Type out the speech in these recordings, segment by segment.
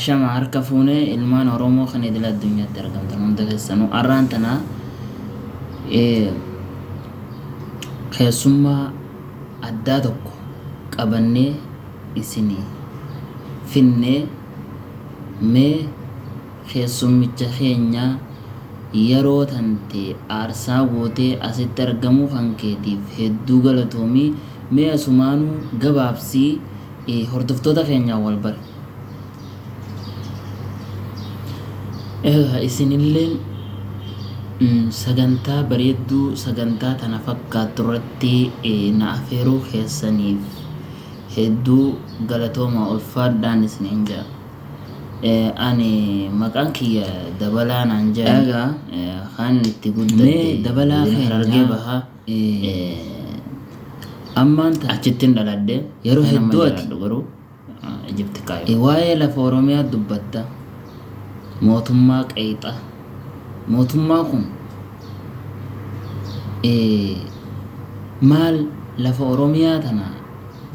Shama harka fuunee ilmaan Oromoo kan idil addunyaatti argamtan hunda keessanuu arraan tanaa keessummaa addaa tokko qabannee isinii finnee mee keessummicha keenyaa yeroo tante aarsaa gootee asitti argamuu kan keetiif hedduu galatoomii mee asumaanuu gabaabsii hordoftoota keenyaa wal bare. Isinilleen sagantaa bareedduu sagantaa tana fakkaattu irratti na afeeruu keessaniif hedduu galatooma ulfaadhaan isiniin jedha. Ani maqaan kiyya Dabalaa naan jedha. Kan itti guddate Dabalaa kan argee bahaa ammaan achittiin dhaladhe yeroo hedduu ati garuu Ijipti kaayoo. Waa'ee lafa Oromiyaa dubbatta. Mootummaa qeexa. Mootummaa kun maal lafa Oromiyaa tana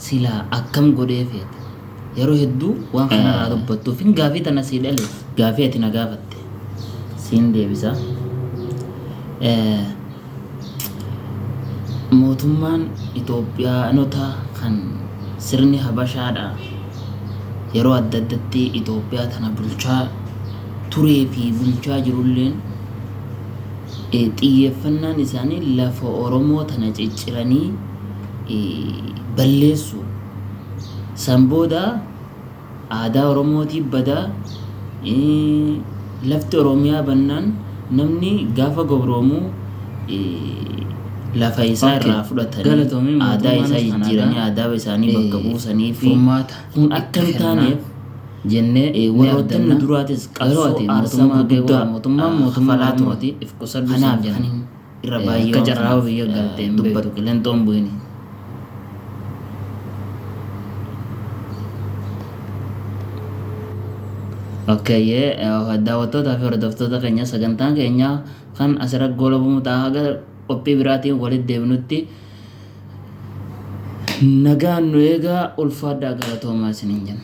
silaa akkam godhee feete yeroo hedduu waan kanarraa dubbattuuf hin gaafii tana sii dhale gaafii ati na gaafatte siin deebisa. Mootummaan Itoophiyaanota kan sirni Habashaadha yeroo adda addatti Itoophiyaa tana bulchaa turee fi bulchaa jirulleen xiyyeeffannaan isaanii lafa Oromoo tana cicciranii balleessu. San booda aadaa Oromootiif badaa lafti Oromiyaa bannaan namni gaafa gabroomuu lafa isaa irraa fudhatanii aadaa isaa jijjiiranii aadaa isaanii bakka buusanii fi kun akka hin taaneef jennee warroota nu duraatis qabsoo aarsaa guddaa mootummaa turati if qusaddu san jedhan irra baay'ee akka jarraa biyya galteen dubbatu qileenxoon bu'ini. Daawwattootaa fi hordoftoota keenya sagantaan keenya kan asirra goolabamu ta'a haga qophii biraatiin walitti deebinutti nagaan nu eegaa ulfaadhaa galatoomaa isiniin jenna.